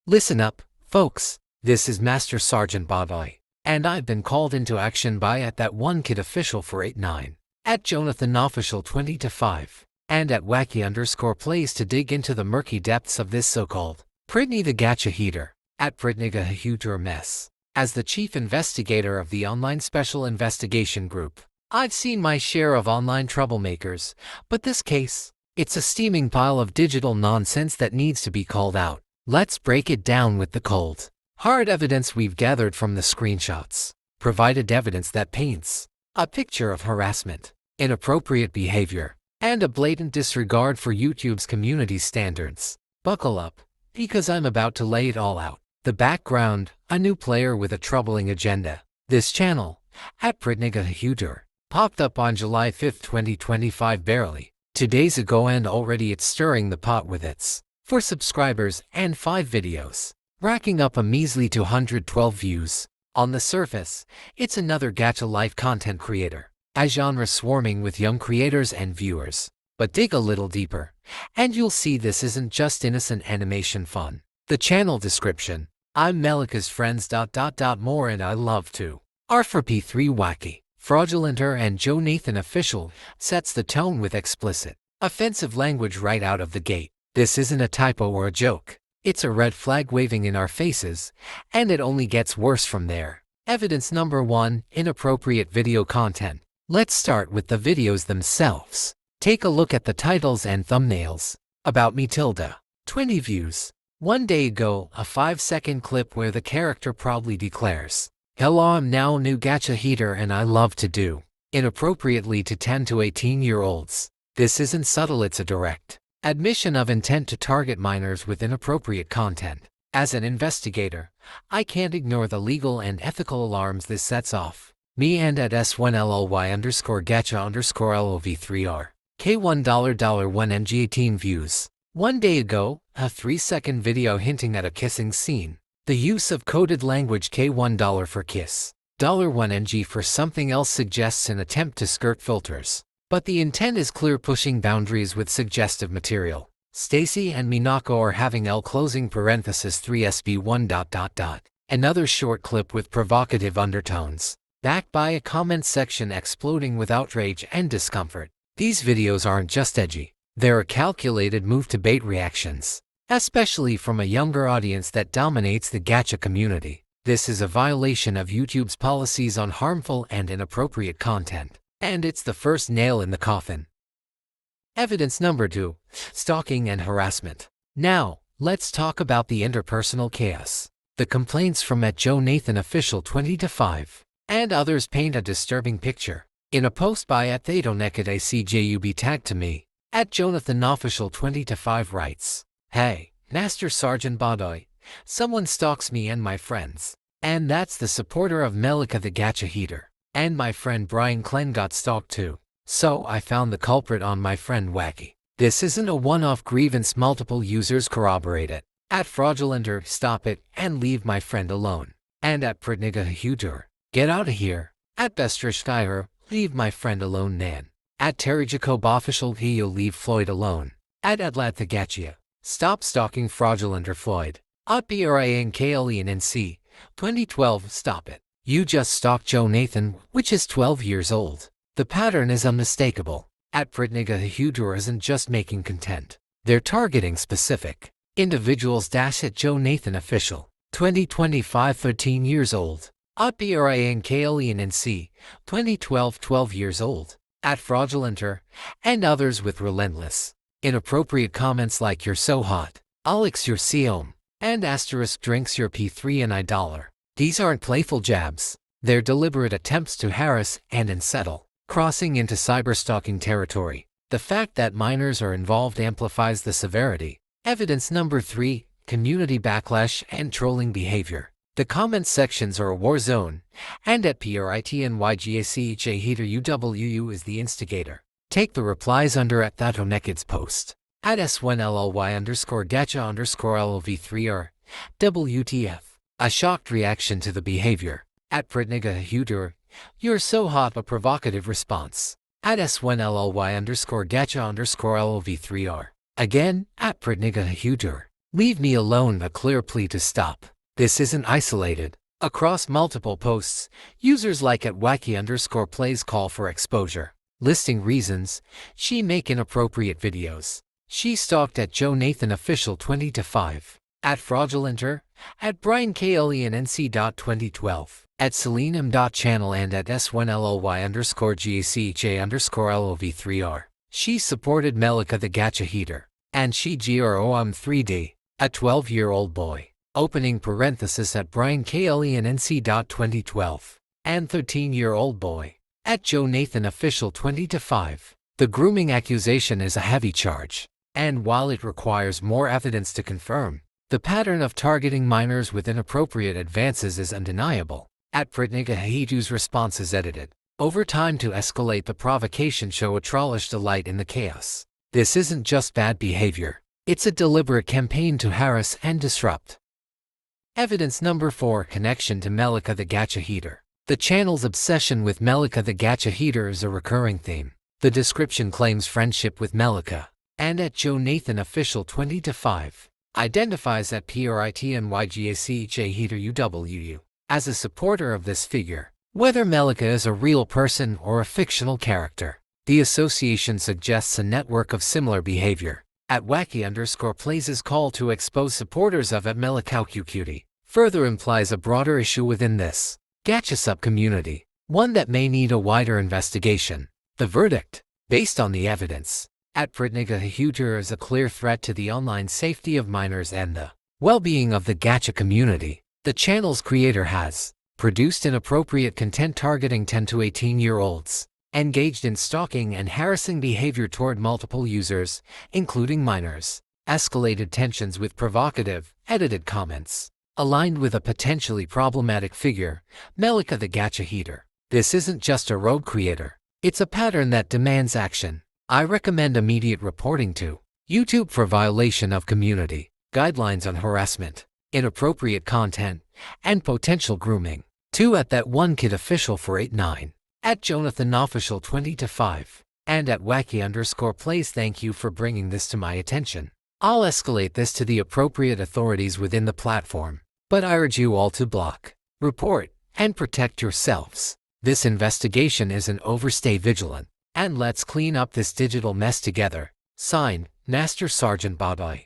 Listen up, folks. This is Master Sergeant Boboy, and I've been called into action by @that1kid official for 89, @JonathanOfficial 20-5, and @wacky_plays to dig into the murky depths of this so-called Britney the Gacha Heater, @Britney mess. As the chief investigator of the online special investigation group, I've seen my share of online troublemakers, but this case, it's a steaming pile of digital nonsense that needs to be called out. Let's break it down with the cold, hard evidence we've gathered from the screenshots, provided evidence that paints a picture of harassment, inappropriate behavior, and a blatant disregard for YouTube's community standards. Buckle up, because I'm about to lay it all out. The background: a new player with a troubling agenda. This channel, @Britney popped up on July 5, 2025, barely 2 days ago, and already it's stirring the pot with its 4 subscribers and 5 videos, racking up a measly 212 views. On the surface, it's another gacha life content creator, a genre swarming with young creators and viewers. But dig a little deeper, and you'll see this isn't just innocent animation fun. The channel description: I'm Melika's friends ... more, and I love to R for P3 wacky, fraudulenter, and Jonathan official, sets the tone with explicit, offensive language right out of the gate. This isn't a typo or a joke. It's a red flag waving in our faces, and it only gets worse from there. Evidence number 1: inappropriate video content. Let's start with the videos themselves. Take a look at the titles and thumbnails. About Me 20 views. 1 day ago, a 5-second clip where the character proudly declares, "Hello, I'm now a new gacha heater and I love to do," inappropriately to 10 to 18-year-olds. This isn't subtle, it's a direct admission of intent to target minors with inappropriate content. As an investigator, I can't ignore the legal and ethical alarms this sets off. Me and @S1LLY_gacha_LOV3R. K$1 views. 1 day ago, a 3-second video hinting at a kissing scene. The use of coded language K$1 for kiss, $1 for something else suggests an attempt to skirt filters. But the intent is clear, pushing boundaries with suggestive material. Stacy and Minako are having L:3SB1 ... Another short clip with provocative undertones, backed by a comment section exploding with outrage and discomfort. These videos aren't just edgy, they're a calculated move to bait reactions, especially from a younger audience that dominates the gacha community. This is a violation of YouTube's policies on harmful and inappropriate content, and it's the first nail in the coffin. Evidence number 2: stalking and harassment. Now, let's talk about the interpersonal chaos. The complaints from @JonathanOfficial 20-5 and others paint a disturbing picture. In a post by @TheDonekidACJUB tagged to me, @JonathanOfficial 20-5 writes, "Hey, Master Sergeant Boboy, someone stalks me and my friends." And that's the supporter of Melika the Gacha Heater. And my friend Brian Klen got stalked too. So I found the culprit on my friend Wacky. This isn't a one-off grievance, multiple users corroborate it. @Fraudulenter, stop it and leave my friend alone. And @Britney, get out of here. @Bestrishkire, leave my friend alone, Nan. @TerryJacobOfficial, he'll leave Floyd alone. @AtlatTheGachia, stop stalking fraudulenter Floyd. @BRINKLENNC, 2012, stop it. You just stalked Jonathan, which is 12 years old. The pattern is unmistakable. @Britney isn't just making content. They're targeting specific individuals. @JonathanOfficial, 2025, 13 years old. @BRINKLENNC, 2012, 12 years old. @Fraudulenter, and others with relentless, inappropriate comments like "You're so hot," "Alex your Siom," and *drinks your P3 and $1. These aren't playful jabs. They're deliberate attempts to harass and unsettle, crossing into cyberstalking territory. The fact that minors are involved amplifies the severity. Evidence number 3: community backlash and trolling behavior. The comment sections are a war zone, and @PRITNYGACHA Heater UWU is the instigator. Take the replies under @ThatOneKid's post. @S1LLY_gacha_LOV3R. WTF. A shocked reaction to the behavior. @Britney, you're so hot, a provocative response. @S1LLY_gacha_LOV3R. Again, @Britney, Leave me alone, a clear plea to stop. This isn't isolated. Across multiple posts, users like @wacky_plays call for exposure, listing reasons. She make inappropriate videos. She stalked @JoNathanOfficial 20-5, @Fraudulenter, @BrianKLENNC.2012, @SeleneM.channel, and @SYNLY_GACHA_LOV3R. She supported Melika the Gacha Heater, and she GROM3D, a 12-year-old boy, opening parenthesis @BrianKLENNC.2012, and 13-year-old boy, @JoNathanOfficial 20-5. The grooming accusation is a heavy charge, and while it requires more evidence to confirm, the pattern of targeting minors with inappropriate advances is undeniable. @PritnigaHahidu's response is edited over time to escalate the provocation, show a trollish delight in the chaos. This isn't just bad behavior, it's a deliberate campaign to harass and disrupt. Evidence number 4. Connection to Melika the Gacha Heater. The channel's obsession with Melika the Gacha Heater is a recurring theme. The description claims friendship with Melika, and @JoNathanOfficial 20-5 identifies @PRITNYGACHA Heater UWU as a supporter of this figure. Whether Melika is a real person or a fictional character, the association suggests a network of similar behavior. @wacky_plays' call to expose supporters of @melikaucucutie further implies a broader issue within this gacha sub-community, one that may need a wider investigation. The verdict, based on the evidence, @PritnigaHahidu is a clear threat to the online safety of minors and the well-being of the gacha community. The channel's creator has produced inappropriate content targeting 10 to 18-year-olds, engaged in stalking and harassing behavior toward multiple users, including minors, escalated tensions with provocative, edited comments, aligned with a potentially problematic figure, Melika the Gacha Heater. This isn't just a rogue creator, it's a pattern that demands action. I recommend immediate reporting to YouTube for violation of community guidelines on harassment, inappropriate content, and potential grooming. 2. @ThatOneKidOfficial for 8-9, @JonathanOfficial 20-5, and @Wacky_plays. Thank you for bringing this to my attention. I'll escalate this to the appropriate authorities within the platform, but I urge you all to block, report, and protect yourselves. This investigation isn't over. Stay vigilant, and let's clean up this digital mess together. Signed, Master Sergeant Bye-bye.